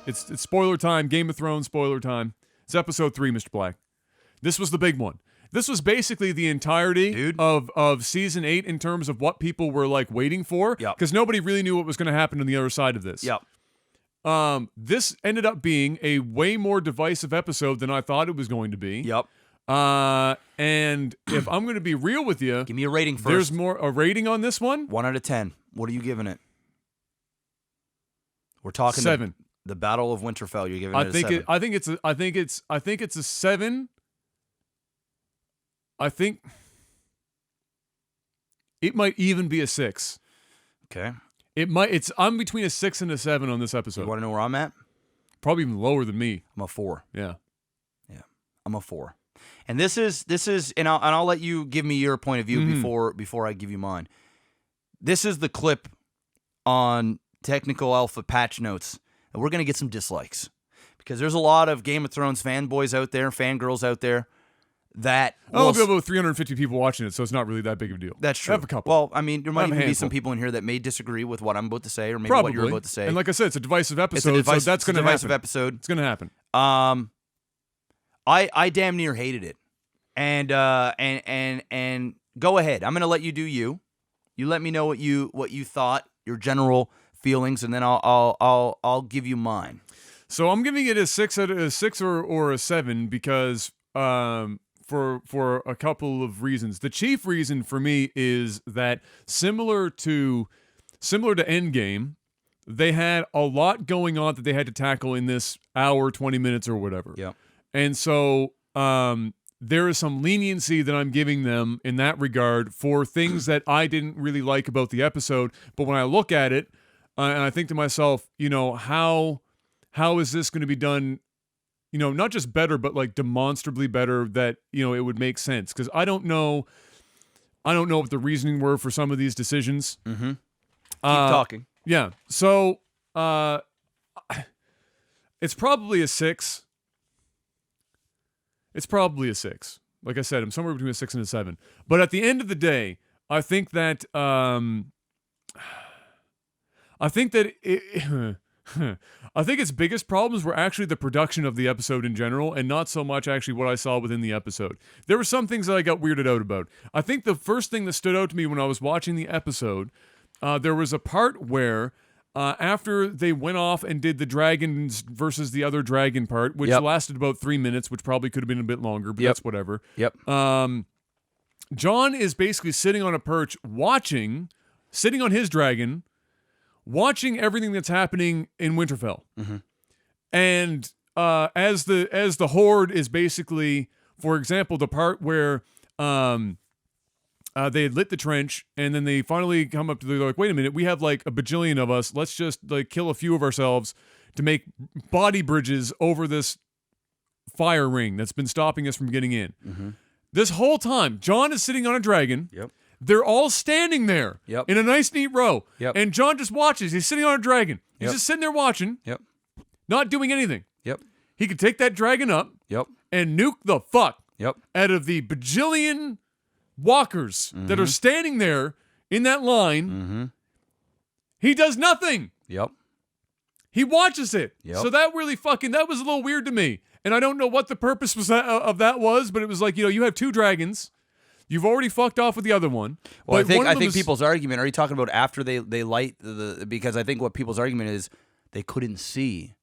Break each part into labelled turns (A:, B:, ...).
A: It's spoiler time, Game of Thrones spoiler time. It's episode 3, Mr. Black. This was the big one. This was basically the entirety of season 8 in terms of what people were like waiting for. Because nobody really knew what was going to happen on the other side of this. This ended up being a way more divisive episode than I thought it was going to be. And if I'm going to be real with you,
B: give me a rating first.
A: There's a rating on this one.
B: 1 out of 10. What are you giving it? We're talking
A: 7.
B: The Battle of Winterfell. You're giving it a 7.
A: I think it's a 7. I think it might even be a 6.
B: Okay.
A: I'm between a 6 and a 7 on this episode.
B: You want to know where I'm at?
A: Probably even lower than me.
B: I'm a 4.
A: Yeah.
B: I'm a 4. And this is, and I'll let you give me your point of view before I give you mine. This is the clip on Technical Alpha patch notes, and we're gonna get some dislikes because there's a lot of Game of Thrones fanboys out there, fangirls out there that.
A: We have about 350 people watching it, so it's not really that big of a deal.
B: That's true.
A: I have a couple.
B: Well, I mean, there might even be some people in here that may disagree with what I'm about to say, or maybe what you're about to say.
A: And like I said, it's a divisive episode, so that's going to happen.
B: Divisive episode.
A: It's going to happen.
B: I damn near hated it, and go ahead. I'm going to let you do you. You let me know what you thought, your general feelings, and then I'll give you mine.
A: So I'm giving it a 6 or a 7 because for a couple of reasons. The chief reason for me is that similar to Endgame, they had a lot going on that they had to tackle in this hour, 20 minutes or whatever.
B: Yeah.
A: And so there is some leniency that I'm giving them in that regard for things that I didn't really like about the episode. But when I look at it and I think to myself, how is this going to be done, not just better, but like demonstrably better that, it would make sense. Because I don't know what the reasoning were for some of these decisions.
B: Mm-hmm. Keep talking.
A: Yeah. So it's probably a 6. It's probably a 6. Like I said, I'm somewhere between a 6 and a 7. But at the end of the day, I think that I think its biggest problems were actually the production of the episode in general, and not so much actually what I saw within the episode. There were some things that I got weirded out about. I think the first thing that stood out to me when I was watching the episode, there was a part where after they went off and did the dragons versus the other dragon part, which lasted about 3 minutes, which probably could have been a bit longer, but that's whatever. Jon is basically sitting on a perch sitting on his dragon, watching everything that's happening in Winterfell.
B: Mm-hmm.
A: And as the horde is basically, for example, the part where they had lit the trench, and then they finally come up to, they're like, wait a minute, we have like a bajillion of us. Let's just like kill a few of ourselves to make body bridges over this fire ring that's been stopping us from getting in.
B: Mm-hmm.
A: This whole time, Jon is sitting on a dragon.
B: Yep.
A: They're all standing there in a nice, neat row.
B: Yep.
A: And Jon just watches. He's sitting on a dragon. He's just sitting there watching, not doing anything.
B: Yep.
A: He could take that dragon up and nuke the fuck out of the bajillion walkers that are standing there in that line.
B: Mm-hmm.
A: He does nothing.
B: Yep.
A: He watches it.
B: Yep.
A: So that really that was a little weird to me. And I don't know what the purpose of that was, but it was like, you have 2 dragons. You've already fucked off with the other one.
B: Well, I think people's argument, are you talking about after they light because I think what people's argument is they couldn't see.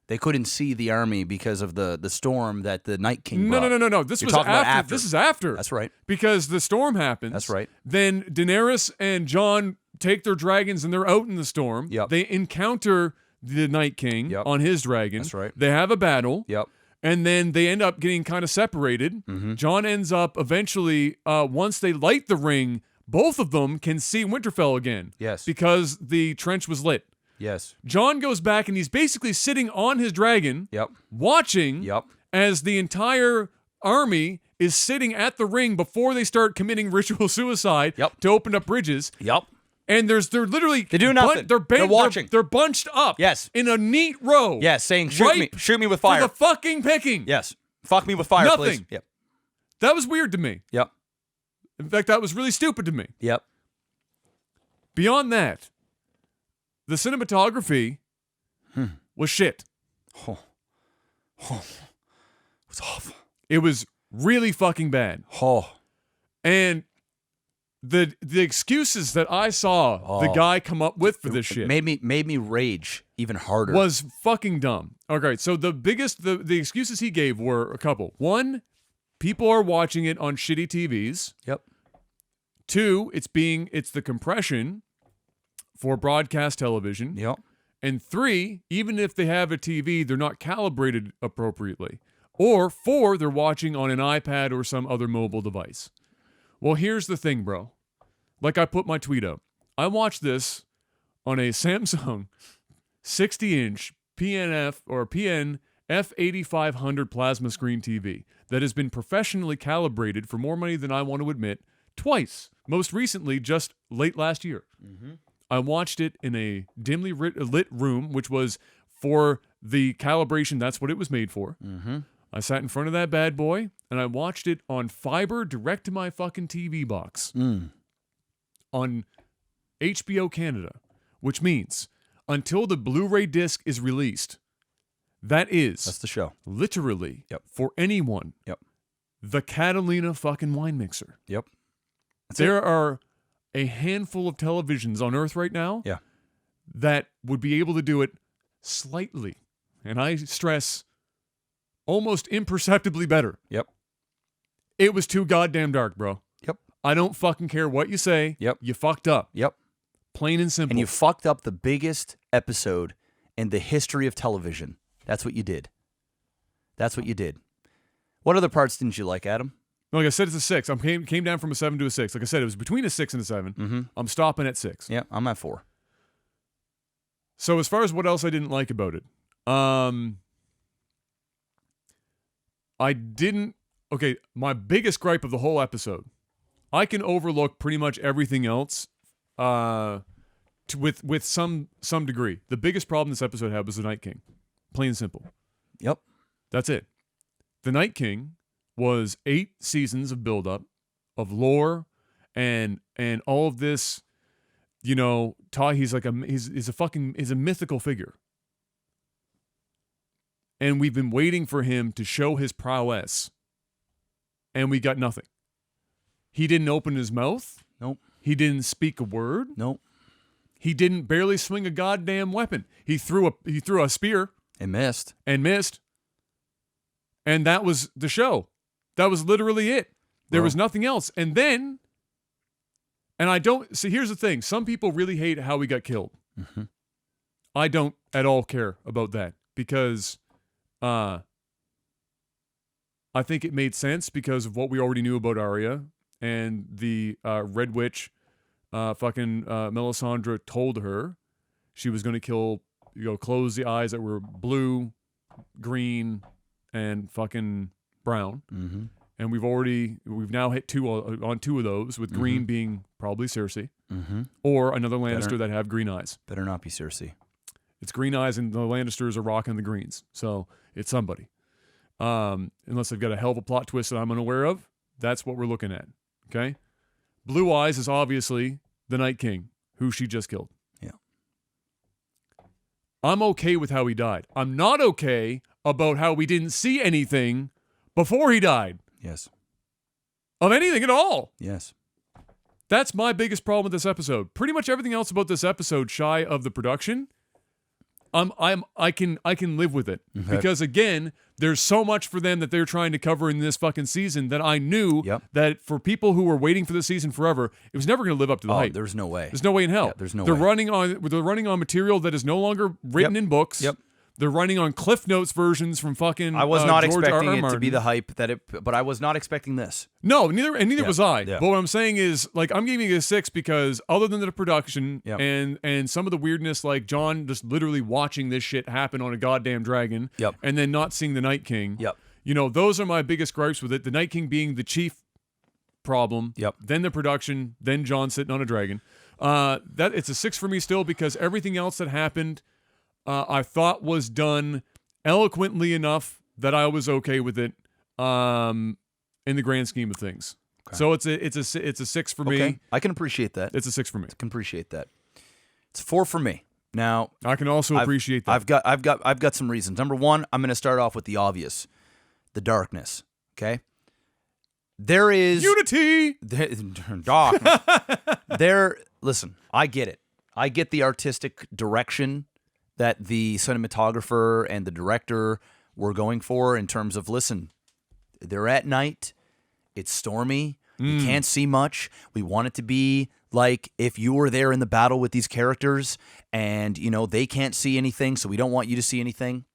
B: They couldn't see the army because of the storm that the Night King brought.
A: No. This was after. This is after.
B: That's right.
A: Because the storm happens.
B: That's right.
A: Then Daenerys and Jon take their dragons and they're out in the storm.
B: Yep.
A: They encounter the Night King on his dragon.
B: That's right.
A: They have a battle.
B: Yep.
A: And then they end up getting kind of separated.
B: Mm-hmm.
A: Jon ends up eventually, once they light the ring, both of them can see Winterfell again.
B: Yes.
A: Because the trench was lit.
B: Yes.
A: Jon goes back and he's basically sitting on his dragon, watching as the entire army is sitting at the ring before they start committing ritual suicide to open up bridges.
B: Yep.
A: And they're literally
B: they do nothing. They're watching.
A: They're bunched up.
B: Yes.
A: In a neat row.
B: Yes, saying shoot me with fire.
A: For the fucking picking.
B: Yes. Fuck me with fire,
A: nothing.
B: Please. Yep.
A: That was weird to me.
B: Yep.
A: In fact, that was really stupid to me.
B: Yep.
A: Beyond that, the cinematography was shit.
B: Oh. Oh. It was awful.
A: It was really fucking bad.
B: Oh.
A: And the excuses that I saw the guy come up with for this shit
B: made me rage even harder.
A: was fucking dumb. Okay, so the excuses he gave were a couple. One, people are watching it on shitty TVs.
B: Yep.
A: Two, it's the compression for broadcast television.
B: Yep.
A: And three, even if they have a TV, they're not calibrated appropriately. Or four, they're watching on an iPad or some other mobile device. Well, here's the thing, bro. Like I put my tweet out. I watched this on a Samsung 60-inch PNF or PN F8500 plasma screen TV that has been professionally calibrated for more money than I want to admit twice. Most recently, just late last year. Mm-hmm. I watched it in a dimly lit room, which was for the calibration. That's what it was made for.
B: Mm-hmm.
A: I sat in front of that bad boy, and I watched it on fiber direct to my fucking TV box on HBO Canada, which means until the Blu-ray disc is released, that's
B: the show.
A: Literally, for anyone, the Catalina fucking wine mixer.
B: Yep.
A: There are a handful of televisions on Earth right now that would be able to do it slightly, and I stress almost imperceptibly better.
B: Yep.
A: It was too goddamn dark, bro.
B: Yep.
A: I don't fucking care what you say.
B: Yep.
A: You fucked up.
B: Yep.
A: Plain and simple.
B: And you fucked up the biggest episode in the history of television. That's what you did. That's what you did. What other parts didn't you like, Adam?
A: Like I said, it's a 6. I came down from a 7 to a 6. Like I said, it was between a 6 and a 7.
B: Mm-hmm. I'm
A: stopping at 6.
B: Yeah, I'm at 4.
A: So as far as what else I didn't like about it, my biggest gripe of the whole episode, I can overlook pretty much everything else with some degree. The biggest problem this episode had was the Night King. Plain and simple.
B: Yep. That's
A: it. The Night King was 8 seasons of buildup, of lore, and all of this, you know, he's a mythical figure. And we've been waiting for him to show his prowess. And we got nothing. He didn't open his mouth.
B: Nope.
A: He didn't speak a word.
B: Nope.
A: He didn't barely swing a goddamn weapon. He threw a spear.
B: And missed.
A: And that was the show. That was literally it. There was nothing else. And then, here's the thing. Some people really hate how he got killed.
B: Mm-hmm.
A: I don't at all care about that because I think it made sense because of what we already knew about Arya and the Red Witch Melisandre told her she was going to close the eyes that were blue, green, and fucking brown.
B: Mm-hmm.
A: And we've now hit 2 of those, with green being probably Cersei or another Lannister that have green eyes.
B: Better not be Cersei.
A: It's green eyes, and the Lannisters are rocking the greens, so it's somebody. Unless they've got a hell of a plot twist that I'm unaware of, that's what we're looking at. Okay, blue eyes is obviously the Night King, who she just killed.
B: Yeah.
A: I'm okay with how he died. I'm not okay about how we didn't see anything before he died.
B: Yes.
A: Of anything at all.
B: Yes.
A: That's my biggest problem with this episode. Pretty much everything else about this episode, shy of the production, I can live with it.
B: Okay.
A: Because again, there's so much for them that they're trying to cover in this fucking season that I knew that for people who were waiting for the season forever, it was never going to live up to the hype.
B: There's no way.
A: There's no way in hell.
B: Yeah, there's no
A: they're
B: way.
A: They're running on material that is no longer written in books.
B: Yep.
A: They're running on Cliff Notes versions from fucking
B: I was not
A: George
B: expecting
A: R. R.
B: it to
A: Martin.
B: be the hype but I was not expecting this.
A: No, neither was I.
B: Yeah.
A: But what I'm saying is, like, I'm giving it a 6 because other than the production and some of the weirdness, like John just literally watching this shit happen on a goddamn dragon, and then not seeing the Night King. You know, those are my biggest gripes with it. The Night King being the chief problem. Then the production. Then John sitting on a dragon. That it's a 6 for me still because everything else that happened, I thought was done eloquently enough that I was okay with it in the grand scheme of things. Okay. So it's a 6 for me.
B: I can appreciate that.
A: It's a 6 for me.
B: I can appreciate that. It's 4 for me. Now,
A: I can also appreciate that.
B: I've got some reasons. Number one, I'm going to start off with the obvious, the darkness. Okay, there is
A: Unity.
B: Darkness. Listen, I get it. I get the artistic direction that the cinematographer and the director were going for in terms of, listen, they're at night, it's stormy, you can't see much. We want it to be like if you were there in the battle with these characters and, they can't see anything, so we don't want you to see anything.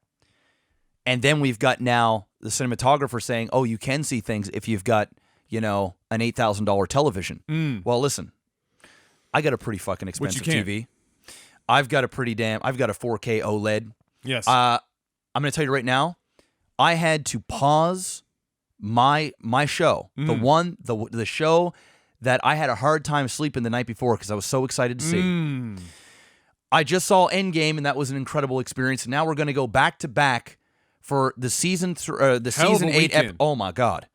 B: And then we've got now the cinematographer saying, oh, you can see things if you've got, an $8,000 television. Well, listen, I got a pretty fucking expensive TV. I've got a 4K OLED.
A: Yes.
B: I'm going to tell you right now, I had to pause my show, the show that I had a hard time sleeping the night before because I was so excited to see. I just saw Endgame, and that was an incredible experience. And now we're going to go back to back for the season 8. Oh my God.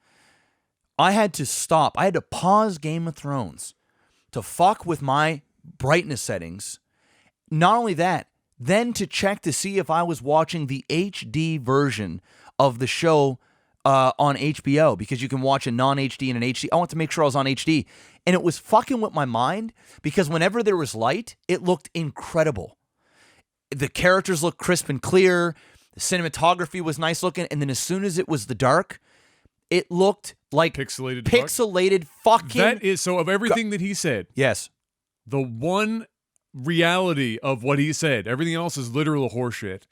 B: I had to stop. I had to pause Game of Thrones to fuck with my brightness settings. Not only that, then to check to see if I was watching the HD version of the show on HBO, because you can watch a non-HD and an HD. I want to make sure I was on HD. And it was fucking with my mind because whenever there was light, it looked incredible. The characters looked crisp and clear. The cinematography was nice looking. And then as soon as it was the dark, it looked like pixelated fucking.
A: That is, so of everything that he said.
B: Yes.
A: The one reality of what he said, everything else is literal horseshit,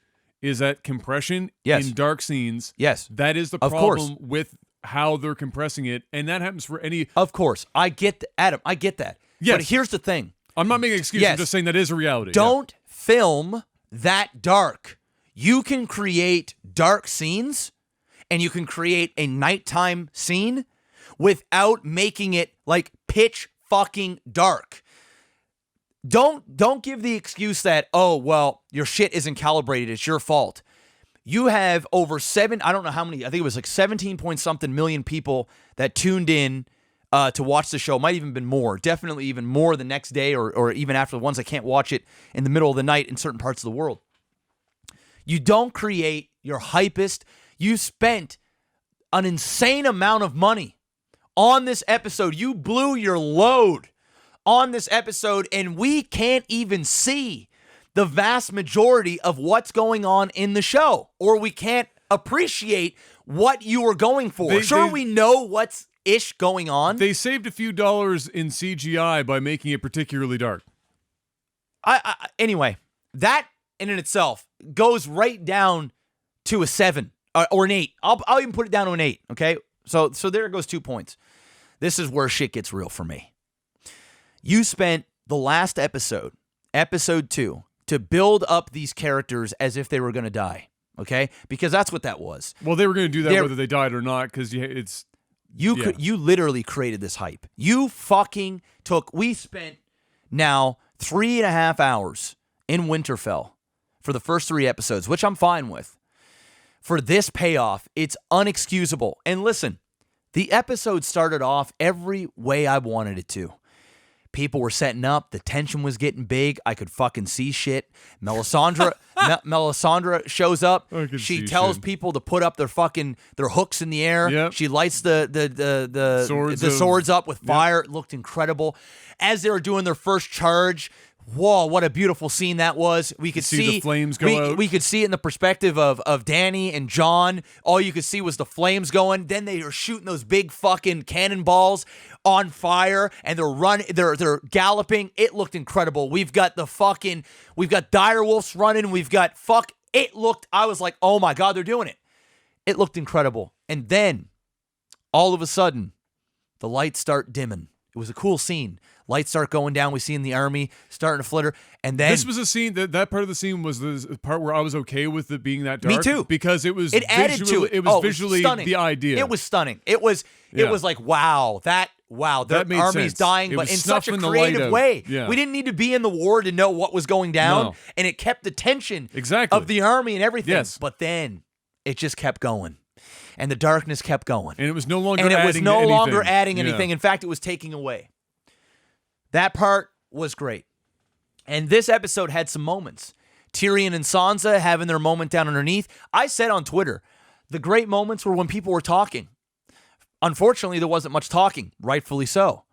A: is that compression in dark scenes.
B: Yes.
A: That is the problem with how they're compressing it. And that happens for any.
B: Of course. I get Adam, I get that.
A: Yes.
B: But here's the thing.
A: I'm not making excuses. I'm just saying that is a reality.
B: Don't film that dark. You can create dark scenes and you can create a nighttime scene without making it like pitch fucking dark. Don't give the excuse that, oh, well, your shit isn't calibrated. It's your fault. You have over I don't know how many, I think it was like 17 point something million people that tuned in to watch the show. Might even been more. Definitely even more the next day or even after the ones that can't watch it in the middle of the night in certain parts of the world. You don't create your hypest. You spent an insane amount of money on this episode. You blew your load on this episode, and we can't even see the vast majority of what's going on in the show, or we can't appreciate what you were going for. We know what's going on.
A: They saved a few dollars in CGI by making it particularly dark.
B: Anyway, that in and itself goes right down to a 7 or an 8. I'll even put it down to an 8. Okay, so there goes 2 points. This is where shit gets real for me. You spent the last episode 2, to build up these characters as if they were going to die. Okay, because that's what that was.
A: Well, they were going to do that whether they died or not, because
B: you literally created this hype. You fucking took. We spent now 3.5 hours in Winterfell for the first 3 episodes, which I'm fine with. For this payoff, it's unexcusable. And listen, the episode started off every way I wanted it to. People were setting up. The tension was getting big. I could fucking see shit. Melisandre shows up. She tells people to put up their hooks in the air.
A: Yep.
B: She lights the swords up with fire. Yep. It looked incredible. As they were doing their first charge, whoa, what a beautiful scene that was. We could see
A: the flames go out.
B: We could see it in the perspective of Dany and Jon. All you could see was the flames going. Then they were shooting those big fucking cannonballs on fire, and they're galloping. It looked incredible. We've got direwolves running. I was like, oh my God, they're doing it. It looked incredible. And then all of a sudden, the lights start dimming. It was a cool scene. Lights start going down. We see in the army starting to flitter. And then
A: this was a scene that part of the scene was the part where I was okay with it being that dark.
B: Me too.
A: Because it
B: added to it.
A: It was
B: visually
A: the idea.
B: It was stunning. It was like, wow, their army's
A: sense.
B: dying, but in such a creative way.
A: Yeah.
B: We didn't need to be in the war to know what was going down.
A: No.
B: And it kept the tension
A: exactly
B: of the army and everything.
A: Yes.
B: But then it just kept going. And the darkness kept going.
A: And it was no longer
B: adding anything. In fact, it was taking away. That part was great. And this episode had some moments. Tyrion and Sansa having their moment down underneath. I said on Twitter, the great moments were when people were talking. Unfortunately, there wasn't much talking, rightfully so.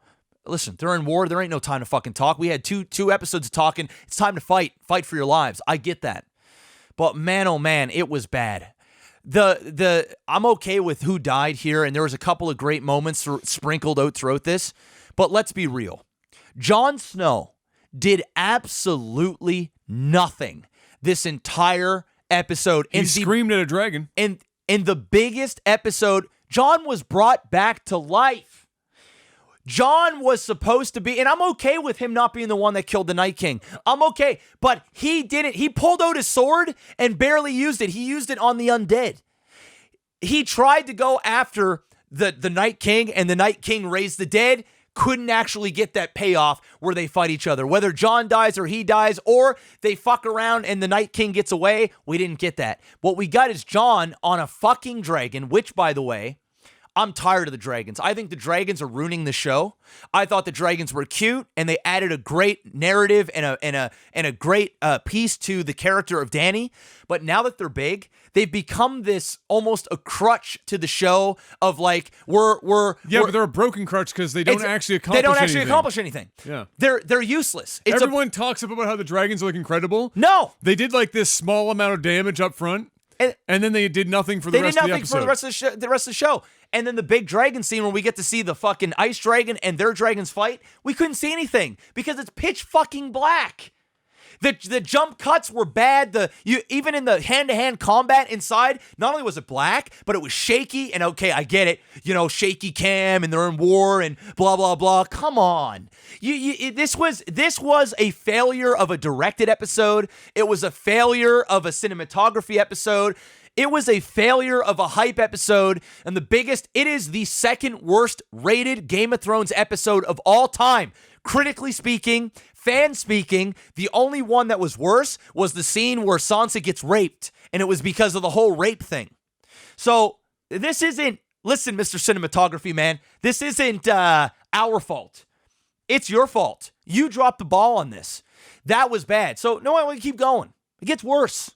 B: Listen, they're in war. There ain't no time to fucking talk. We had two episodes of talking. It's time to fight. Fight for your lives. I get that. But man, oh man, it was bad. I'm okay with who died here, and there was a couple of great moments sprinkled out throughout this. But let's be real. Jon Snow did absolutely nothing this entire episode.
A: He screamed at a dragon.
B: In the biggest episode, Jon was brought back to life. Jon was supposed to be, and I'm okay with him not being the one that killed the Night King. I'm okay, but he didn't. He pulled out his sword and barely used it. He used it on the undead. He tried to go after the Night King, and the Night King raised the dead. Couldn't actually get that payoff where they fight each other. Whether Jon dies or he dies, or they fuck around and the Night King gets away, we didn't get that. What we got is Jon on a fucking dragon, which, by the way, I'm tired of the dragons. I think the dragons are ruining the show. I thought the dragons were cute, and they added a great narrative and a great piece to the character of Dany. But now that they're big, they've become this almost a crutch to the show of like
A: but they're a broken crutch because they don't actually
B: accomplish anything.
A: Yeah,
B: they're useless.
A: Everyone talks about how the dragons look incredible.
B: No,
A: they did like this small amount of damage up front, and then they did nothing for the rest of the episode.
B: The rest of the show. And then the big dragon scene when we get to see the fucking ice dragon and their dragons fight, we couldn't see anything because it's pitch fucking black. The jump cuts were bad. Even in the hand-to-hand combat inside, not only was it black, but it was shaky. And okay, I get it. Shaky cam and they're in war and blah blah blah. Come on, this was a failure of a directed episode. It was a failure of a cinematography episode. It was a failure of a hype episode, and it is the second worst rated Game of Thrones episode of all time. Critically speaking, fan speaking, the only one that was worse was the scene where Sansa gets raped, and it was because of the whole rape thing. So this isn't, listen, Mr. Cinematography, man, this isn't our fault. It's your fault. You dropped the ball on this. That was bad. So no, I want to keep going. It gets worse.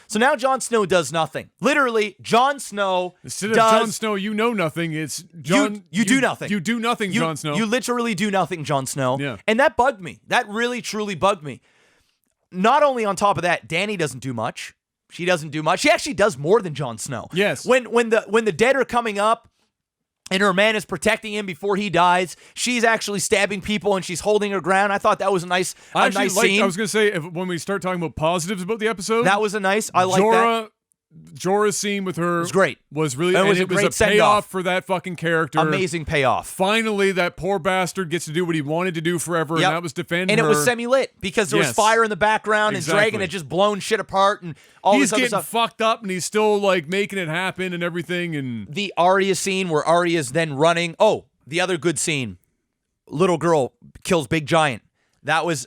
B: So now Jon Snow does nothing. Literally, Jon Snow
A: Instead of Jon Snow, you know nothing. It's Jon.
B: You do nothing.
A: You do nothing, Jon Snow.
B: You literally do nothing, Jon Snow.
A: Yeah.
B: And that bugged me. That really, truly bugged me. Not only on top of that, Dany doesn't do much. She doesn't do much. She actually does more than Jon Snow.
A: Yes.
B: When the dead are coming up, and her man is protecting him before he dies, she's actually stabbing people and she's holding her ground. I thought that was a nice scene.
A: I was going to say, when we start talking about positives about the episode,
B: that was I like that.
A: Jorah's scene with her
B: was great.
A: Was really,
B: it was
A: a
B: great
A: payoff for that fucking character.
B: Amazing payoff.
A: Finally, that poor bastard gets to do what he wanted to do forever, and that was defend her.
B: And it was semi-lit because there was fire in the background and Dragon had just blown shit apart and all this other stuff.
A: He's getting fucked up and he's still like making it happen and everything. And
B: the Arya scene where Arya's then running. Oh, the other good scene. Little girl kills big giant. That was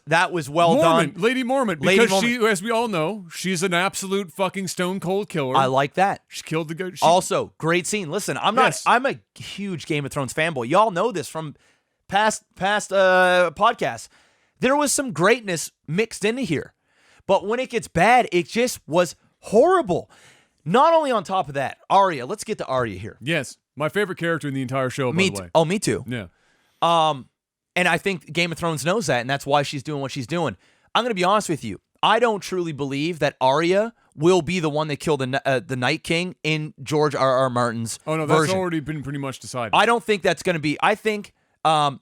B: well done.
A: Lady Mormont, because she, as we all know, she's an absolute fucking stone cold killer.
B: I like that.
A: She killed the guy.
B: Also, great scene. Listen, I'm a huge Game of Thrones fanboy. Y'all know this from past podcasts. There was some greatness mixed into here. But when it gets bad, it just was horrible. Not only on top of that, Arya. Let's get to Arya here.
A: Yes. My favorite character in the entire show, by the way.
B: Oh, me too.
A: Yeah.
B: And I think Game of Thrones knows that, and that's why she's doing what she's doing. I'm going to be honest with you. I don't truly believe that Arya will be the one that killed the Night King in George R.R. Martin's version.
A: Oh, no, that's already been pretty much decided.
B: I don't think that's going to be... I think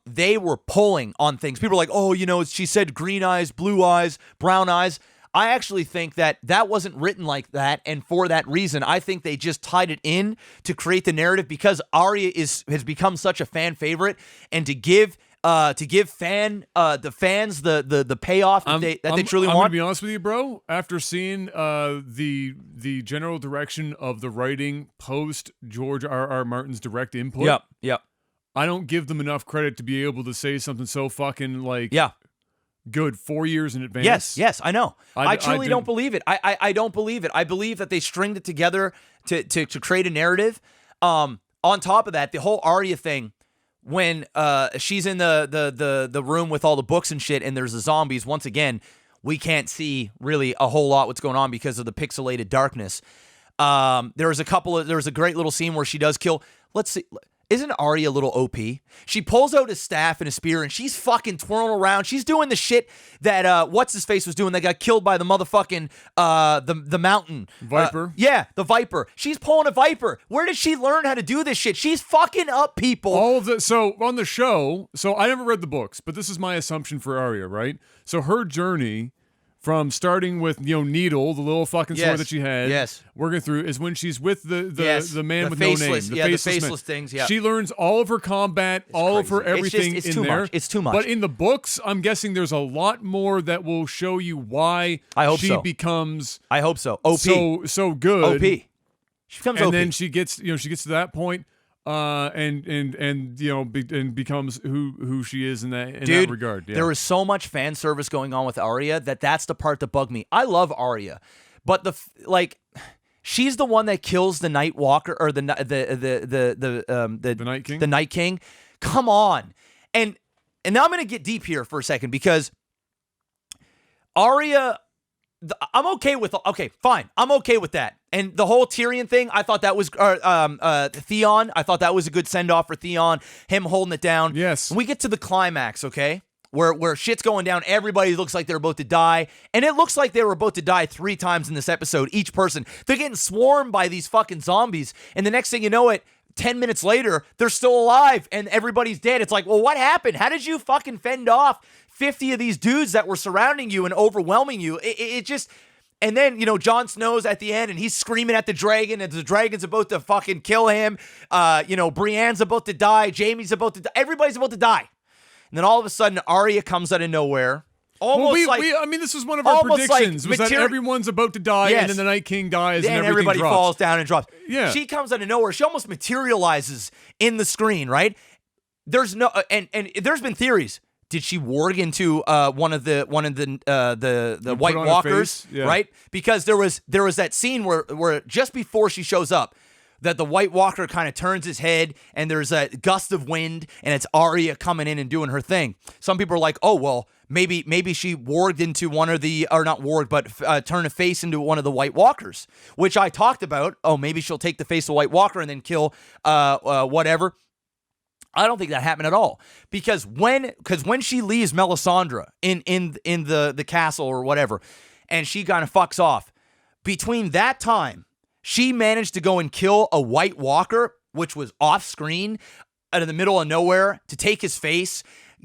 B: they were pulling on things. People are like, oh, she said green eyes, blue eyes, brown eyes. I actually think that wasn't written like that, and for that reason, I think they just tied it in to create the narrative because Arya has become such a fan favorite, and to give the fans the payoff that they truly want.
A: I'm gonna be honest with you, bro. After seeing the general direction of the writing post George R.R. Martin's direct input,
B: yep.
A: I don't give them enough credit to be able to say something so fucking good 4 years in advance.
B: Yes, I know. I truly don't believe it. I don't believe it. I believe that they stringed it together to create a narrative. On top of that, the whole Arya thing. when she's in the room with all the books and shit, and there's the zombies. Once again, we can't see really a whole lot what's going on because of the pixelated darkness. There was a great little scene where she does kill. Let's see. Isn't Arya a little OP? She pulls out a staff and a spear, and she's fucking twirling around. She's doing the shit that what's-his-face was doing that got killed by the motherfucking, the mountain.
A: Viper?
B: Yeah, the Viper. She's pulling a Viper. Where did she learn how to do this shit? She's fucking up people.
A: So on the show, so I never read the books, but this is my assumption for Arya, right? So her journey from starting with Needle, the little fucking sword that she had, working through, is when she's with the man with
B: faceless,
A: no name,
B: the faceless things. Yeah,
A: she learns all of her combat, all of her everything
B: it's
A: in
B: too
A: there.
B: Much. It's too much.
A: But in the books, I'm guessing there's a lot more that will show you why she becomes.
B: I hope so. OP.
A: So good.
B: OP. She becomes OP.
A: And then she gets to that point. And becomes who she is in that regard. Yeah.
B: There was so much fan service going on with Arya that's the part that bugged me. I love Arya, but she's the one that kills the Night Walker or the
A: Night King.
B: The Night King. Come on, and now I'm gonna get deep here for a second because Arya. I'm okay with. Okay, fine. I'm okay with that. And the whole Tyrion thing, I thought that was Theon. I thought that was a good send off for Theon. Him holding it down.
A: Yes.
B: We get to the climax, okay, where shit's going down. Everybody looks like they're about to die, and it looks like they were about to die 3 times in this episode. Each person, they're getting swarmed by these fucking zombies, and the next thing you know, 10 minutes later, they're still alive, and everybody's dead. It's like, well, what happened? How did you fucking fend off 50 of these dudes that were surrounding you and overwhelming you? It just... And then, Jon Snow's at the end, and he's screaming at the dragon, and the dragon's about to fucking kill him. Brienne's about to die. Jaime's about to die. Everybody's about to die. And then all of a sudden, Arya comes out of nowhere.
A: This was one of our predictions, was that everyone's about to die, and then the Night King dies, and
B: everybody
A: drops.
B: falls down and drops.
A: Yeah.
B: She comes out of nowhere. She almost materializes in the screen, right? There's no... And there's been theories. Did she warg into one of the White Walkers, right? Because there was that scene where just before she shows up, that the White Walker kind of turns his head, and there's a gust of wind, and it's Arya coming in and doing her thing. Some people are like, oh well, maybe she warged into one of the, or not warged, but turn a face into one of the White Walkers, which I talked about. Oh, maybe she'll take the face of the White Walker and then kill whatever. I don't think that happened at all, because when she leaves Melisandre in the castle or whatever, and she kind of fucks off, between that time, she managed to go and kill a White Walker, which was off screen, out of the middle of nowhere, to take his face,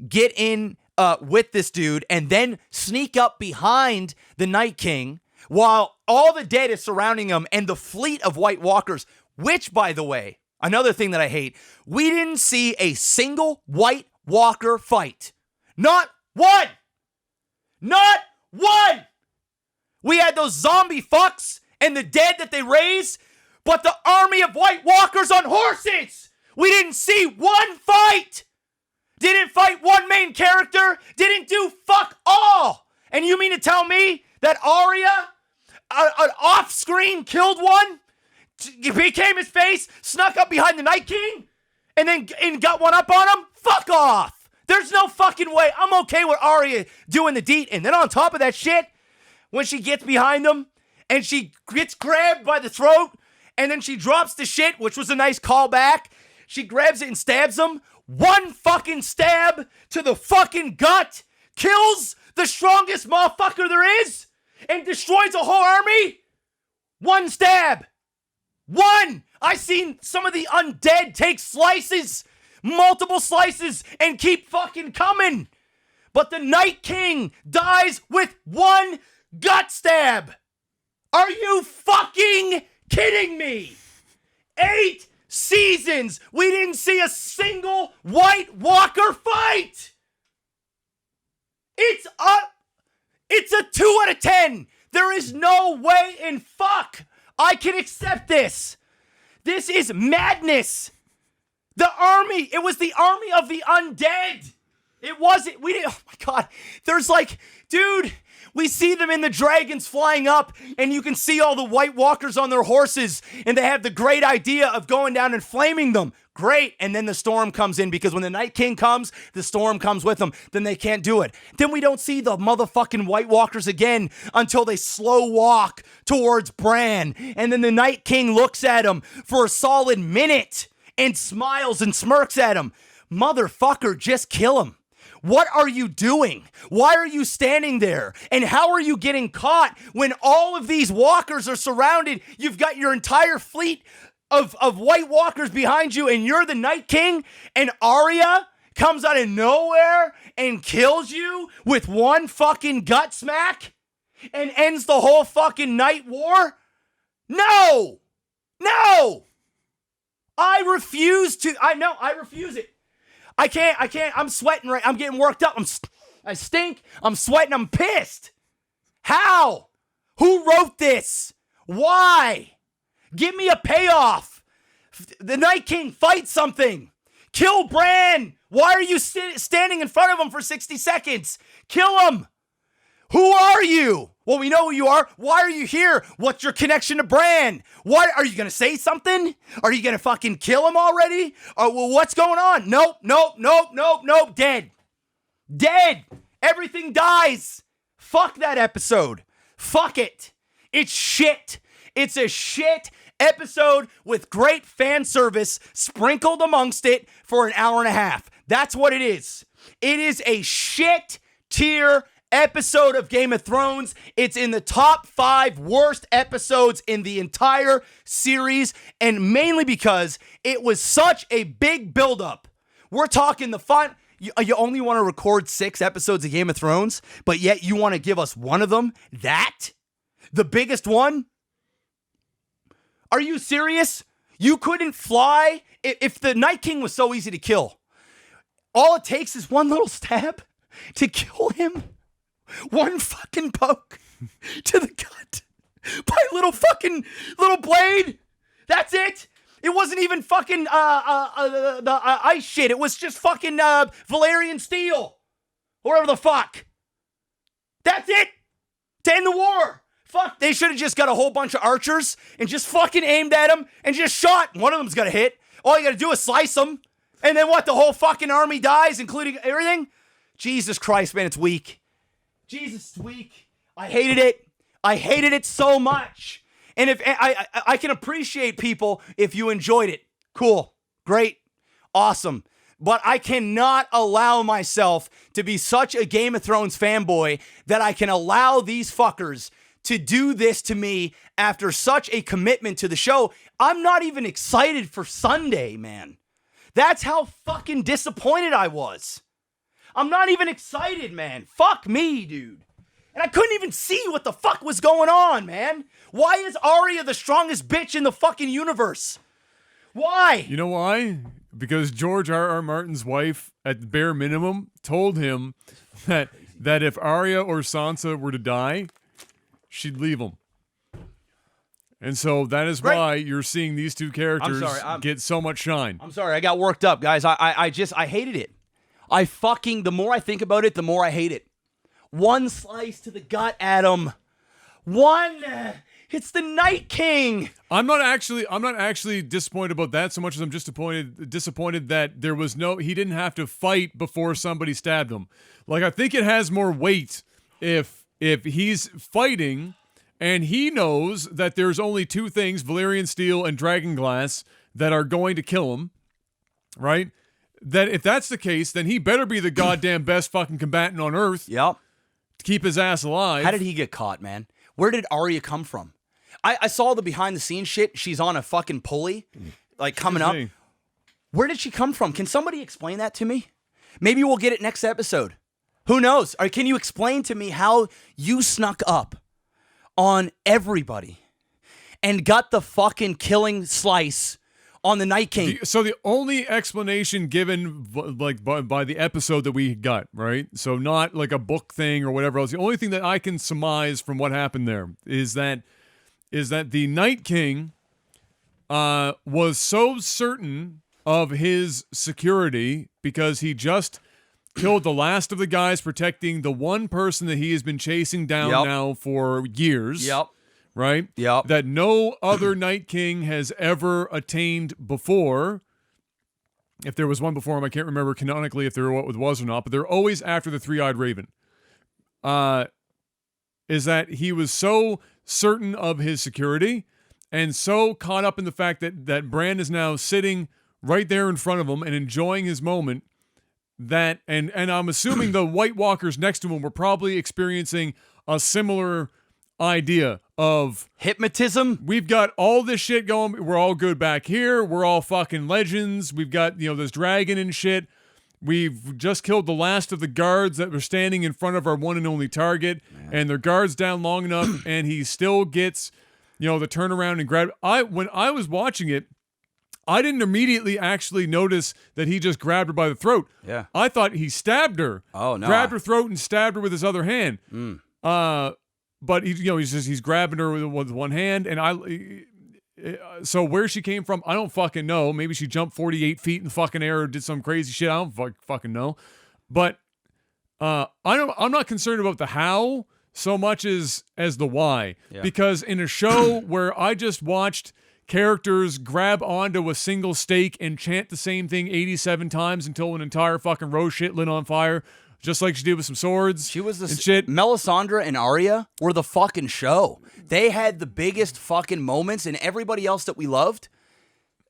B: get in with this dude, and then sneak up behind the Night King while all the dead is surrounding him and the fleet of White Walkers, which, by the way, another thing that I hate, we didn't see a single White Walker fight. Not one! Not one! We had those zombie fucks and the dead that they raised, but the army of White Walkers on horses! We didn't see one fight! Didn't fight one main character, didn't do fuck all! And you mean to tell me that Arya, an off-screen killed one, became his face, snuck up behind the Night King, and got one up on him? Fuck off! There's no fucking way. I'm okay with Arya doing the deed. And then on top of that shit, when she gets behind them, and she gets grabbed by the throat, and then she drops the shit, which was a nice callback. She grabs it and stabs him. One fucking stab to the fucking gut kills the strongest motherfucker there is and destroys a whole army. One stab. One! I seen some of the undead take slices, multiple slices, and keep fucking coming. But the Night King dies with one gut stab. Are you fucking kidding me? 8 seasons, we didn't see a single White Walker fight. It's a 2 out of 10. There is no way in fuck I can accept this. This is madness. The army, it was the army of the undead. It wasn't, oh my God. There's like, dude, we see them in the dragons flying up, and you can see all the White Walkers on their horses, and they have the great idea of going down and flaming them. Great. And then the storm comes in because when the Night King comes, the storm comes with him. Then they can't do it. Then we don't see the motherfucking White Walkers again until they slow walk towards Bran. And then the Night King looks at him for a solid minute and smiles and smirks at him. Motherfucker, just kill him. What are you doing? Why are you standing there? And how are you getting caught when all of these walkers are surrounded? You've got your entire fleet of White Walkers behind you, and you're the Night King, and Arya comes out of nowhere and kills you with one fucking gut smack and ends the whole fucking night war? No! No! I refuse it. I can't. I'm sweating right. I'm getting worked up. I stink. I'm sweating. I'm pissed. How? Who wrote this? Why? Give me a payoff. The Night King, fight something. Kill Bran. Why are you standing in front of him for 60 seconds? Kill him. Who are you? Well, we know who you are. Why are you here? What's your connection to Bran? Why are you going to say something? Are you going to fucking kill him already? Well, what's going on? Nope. Dead. Dead. Everything dies. Fuck that episode. Fuck it. It's shit. It's a shit episode with great fan service sprinkled amongst it for an hour and a half. That's what it is. It is a shit tier episode of Game of Thrones. It's in the top 5 worst episodes in the entire series, and mainly because it was such a big buildup. We're talking the fun. You only want to record 6 episodes of Game of Thrones, but yet you want to give us one of them? That? The biggest one? Are you serious? You couldn't fly? If the Night King was so easy to kill, all it takes is one little stab to kill him. One fucking poke to the gut by little blade. That's it. It wasn't even fucking the ice shit. It was just fucking Valyrian steel, or whatever the fuck. That's it. To end the war. Fuck, they should have just got a whole bunch of archers and just fucking aimed at him and just shot. One of them's gonna hit. All you gotta do is slice them. And then what? The whole fucking army dies, including everything? Jesus Christ, man, it's weak. Jesus, it's weak. I hated it. I hated it so much. And if I can appreciate people if you enjoyed it. Cool. Great. Awesome. But I cannot allow myself to be such a Game of Thrones fanboy that I can allow these fuckers to do this to me after such a commitment to the show. I'm not even excited for Sunday, man. That's how fucking disappointed I was. I'm not even excited, man. Fuck me, dude. And I couldn't even see what the fuck was going on, man. Why is Arya the strongest bitch in the fucking universe? Why?
A: You know why? Because George R.R. Martin's wife, at the bare minimum, told him that if Arya or Sansa were to die, she'd leave him. And so that is why you're seeing these two characters get so much shine.
B: I'm sorry, I got worked up, guys. I hated it. The more I think about it, the more I hate it. One slice to the gut, Adam. It's the Night King.
A: I'm not actually disappointed about that so much as I'm just disappointed that he didn't have to fight before somebody stabbed him. Like, I think it has more weight if he's fighting and he knows that there's only 2 things, Valyrian steel and dragonglass, that are going to kill him, right? That if that's the case, then he better be the goddamn best fucking combatant on earth.
B: Yep.
A: To keep his ass alive.
B: How did he get caught, man? Where did Arya come from? I saw the behind the scenes shit. She's on a fucking pulley, like coming up. Where did she come from? Can somebody explain that to me? Maybe we'll get it next episode. Who knows? Or can you explain to me how you snuck up on everybody and got the fucking killing slice on the Night King?
A: So the only explanation given by the episode that we got, right? So not like a book thing or whatever else. The only thing that I can surmise from what happened there is that the Night King was so certain of his security because he just killed the last of the guys protecting the one person that he has been chasing down now for years.
B: Yep.
A: Right?
B: Yep.
A: That no other Night King has ever attained before. if there was one before him, I can't remember canonically if there was or not, but they're always after the three-eyed raven. Is that he was so certain of his security and so caught up in the fact that Bran is now sitting right there in front of him and enjoying his moment that, and I'm assuming the White Walkers next to him were probably experiencing a similar idea of
B: hypnotism.
A: We've got all this shit going. We're all good back here. We're all fucking legends. We've got, this dragon and shit. We've just killed the last of the guards that were standing in front of our one and only target, and their guard's down long enough, and he still gets, the turnaround and grab. When I was watching it, I didn't immediately actually notice that he just grabbed her by the throat.
B: Yeah.
A: I thought he stabbed her.
B: Oh, no.
A: Grabbed her throat and stabbed her with his other hand. But he's grabbing her with one hand, and so where she came from, I don't fucking know. Maybe she jumped 48 feet in the fucking air or did some crazy shit. I don't fucking know. But I'm not concerned about the how so much as the why. Yeah. Because in a show where I just watched characters grab onto a single stake and chant the same thing 87 times until an entire fucking rose shit lit on fire, just like she did with some swords.
B: She was the
A: shit.
B: Melisandre and Arya were the fucking show. They had the biggest fucking moments, and everybody else that we loved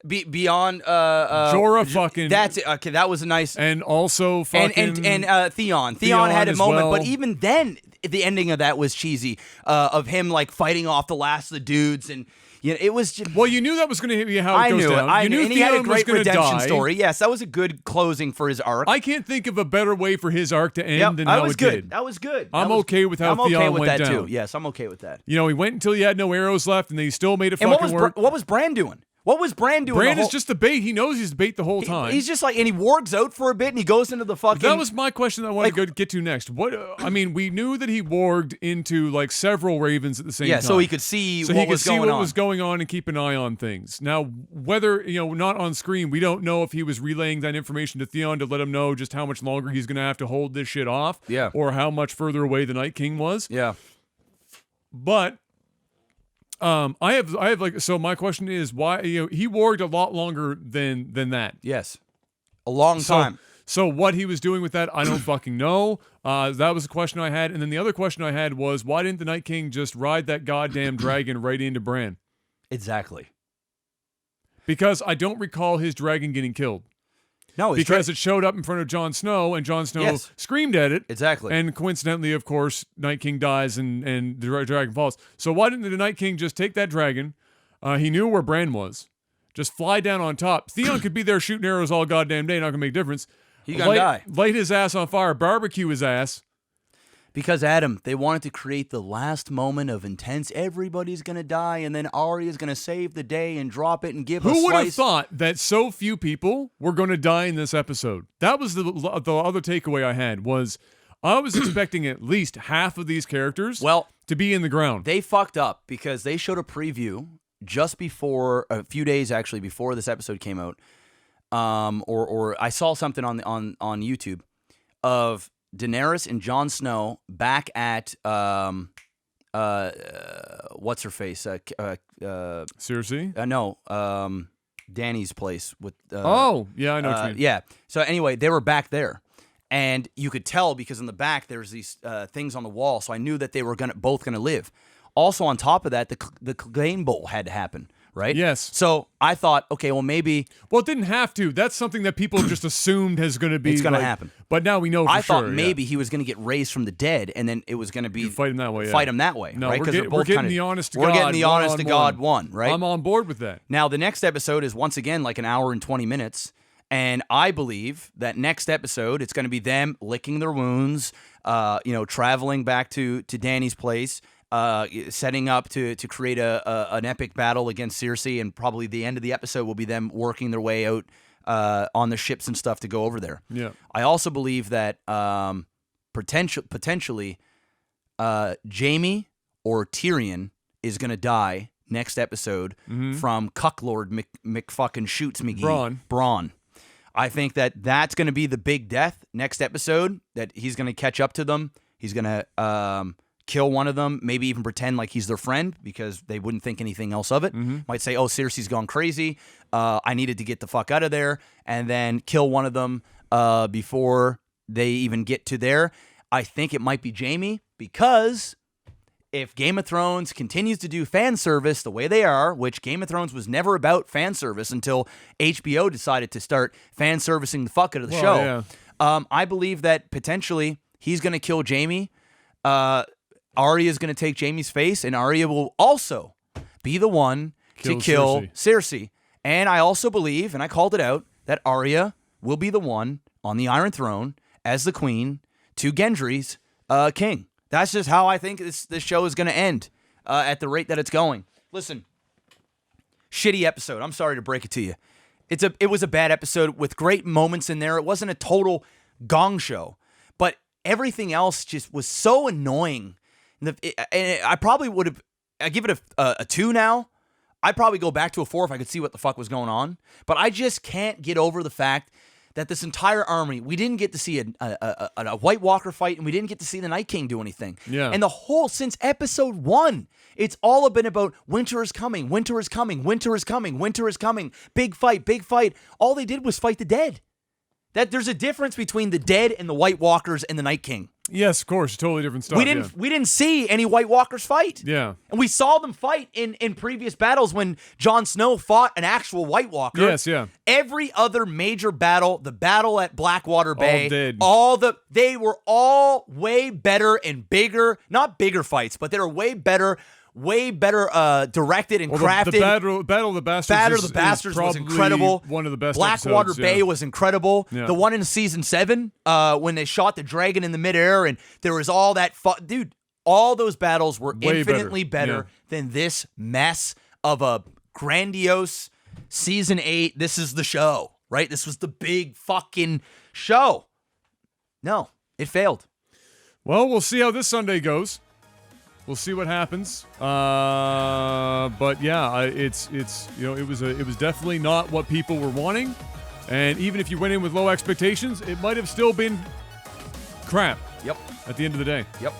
B: beyond
A: Jorah fucking.
B: That's it. Okay, that was a nice.
A: And also fucking
B: and Theon. Theon had a moment,
A: well.
B: but even then, the ending of that was cheesy. Of him like fighting off the last of the dudes and. Yeah, it was just.
A: Well, you knew that was going to be how it goes down.
B: I knew it. And he had a great redemption
A: die.
B: story. Yes, that was a good closing for his arc.
A: I can't think of a better way for his arc to end than how it did.
B: That was good.
A: I'm okay with how Theon went down.
B: Too. Yes, I'm okay with that.
A: He went until he had no arrows left, and they still made it fucking work.
B: What was Bran doing? What was Bran doing?
A: Bran is just the bait. He knows he's the bait the whole time.
B: He's just like, and he wargs out for a bit, and he goes into the fucking.
A: That was my question that I wanted to get to next. We knew that he warged into like several ravens at the same time.
B: Yeah, so he could see what was
A: going on and keep an eye on things. Now, whether, not on screen, we don't know if he was relaying that information to Theon to let him know just how much longer he's going to have to hold this shit off.
B: Yeah.
A: Or how much further away the Night King was.
B: Yeah.
A: But I have like, so my question is why, he warged a lot longer than that.
B: Yes. A long time.
A: So what he was doing with that, I don't fucking know. That was a question I had. And then the other question I had was, why didn't the Night King just ride that goddamn dragon right into Bran?
B: Exactly.
A: Because I don't recall his dragon getting killed.
B: No,
A: because it showed up in front of Jon Snow, and Jon Snow screamed at it.
B: Exactly.
A: And coincidentally, of course, Night King dies and the dragon falls. So why didn't the Night King just take that dragon? He knew where Bran was. Just fly down on top. Theon could be there shooting arrows all goddamn day, not gonna make a difference.
B: He's gonna die.
A: Light his ass on fire, barbecue his ass.
B: Because, Adam, they wanted to create the last moment of intense, everybody's going to die, and then Arya's going to save the day and drop it and give a slice.
A: Who would have thought that so few people were going to die in this episode? That was the other takeaway I had, was I was expecting at least half of these characters to be in the ground.
B: They fucked up because they showed a preview just before, a few days actually, before this episode came out, or I saw something on YouTube of Daenerys and Jon Snow back at what's her face?
A: Cersei?
B: No, Dany's place with.
A: Yeah, I know what you mean.
B: Yeah. So anyway, they were back there, and you could tell because in the back there's these things on the wall. So I knew that they were both gonna live. Also, on top of that, the Clegane Bowl had to happen. Right?
A: Yes.
B: So I thought, okay, well, maybe.
A: Well, it didn't have to. That's something that people just assumed is going to be.
B: It's going to happen.
A: But now we know for sure.
B: I thought maybe he was going to get raised from the dead, and then it was going to be.
A: You fight him that way.
B: Fight him that way.
A: No,
B: right?
A: we're getting the honest to God.
B: We're getting the honest to God one, right?
A: I'm on board with that.
B: Now, the next episode is once again like an hour and 20 minutes. And I believe that next episode, it's going to be them licking their wounds, traveling back to Dany's place. Setting up to create an epic battle against Cersei, and probably the end of the episode will be them working their way out on the ships and stuff to go over there.
A: Yeah.
B: I also believe that potentially Jaime or Tyrion is going to die next episode from Cucklord McFucking Shoots McGee. Bronn. I think that's going to be the big death next episode, that he's going to catch up to them. He's going to kill one of them, maybe even pretend like he's their friend because they wouldn't think anything else of it. Might say, oh, Cersei's gone crazy. I needed to get the fuck out of there, and then kill one of them before they even get to there. I think it might be Jaime, because if Game of Thrones continues to do fan service the way they are, which Game of Thrones was never about fan service until HBO decided to start fan servicing the fuck out of the show. Yeah. I believe that potentially he's going to kill Jaime. Arya is going to take Jaime's face, and Arya will also be the one to kill Cersei. And I also believe, and I called it out, that Arya will be the one on the Iron Throne as the queen to Gendry's king. That's just how I think this show is going to end at the rate that it's going. Listen, shitty episode. I'm sorry to break it to you. It was a bad episode with great moments in there. It wasn't a total gong show, but everything else just was so annoying. And I probably would have. I give it a 2 now. I'd probably go back to a 4 if I could see what the fuck was going on. But I just can't get over the fact that this entire army, we didn't get to see a White Walker fight, and we didn't get to see the Night King do anything.
A: Yeah.
B: And the whole, since episode 1, it's all been about winter is coming, winter is coming, winter is coming, winter is coming, big fight, big fight. All they did was fight the dead. That there's a difference between the dead and the White Walkers and the Night King.
A: Yes, of course, totally different stuff.
B: We didn't see any White Walkers fight.
A: Yeah.
B: And we saw them fight in previous battles when Jon Snow fought an actual White Walker.
A: Yes, yeah.
B: Every other major battle, the battle at Blackwater Bay,
A: all dead.
B: They were all way better and bigger, not bigger fights, but they were way better directed and crafted.
A: The Battle of the Bastards
B: was incredible.
A: One of the best
B: Blackwater
A: episodes,
B: Bay was incredible.
A: Yeah.
B: The one in season 7, when they shot the dragon in the midair and there was all that dude, all those battles were infinitely better than this mess of a grandiose season 8. This is the show, right? This was the big fucking show. No, it failed.
A: Well, we'll see how this Sunday goes. We'll see what happens, but yeah, it was definitely not what people were wanting, and even if you went in with low expectations, it might have still been crap.
B: Yep.
A: At the end of the day.
B: Yep.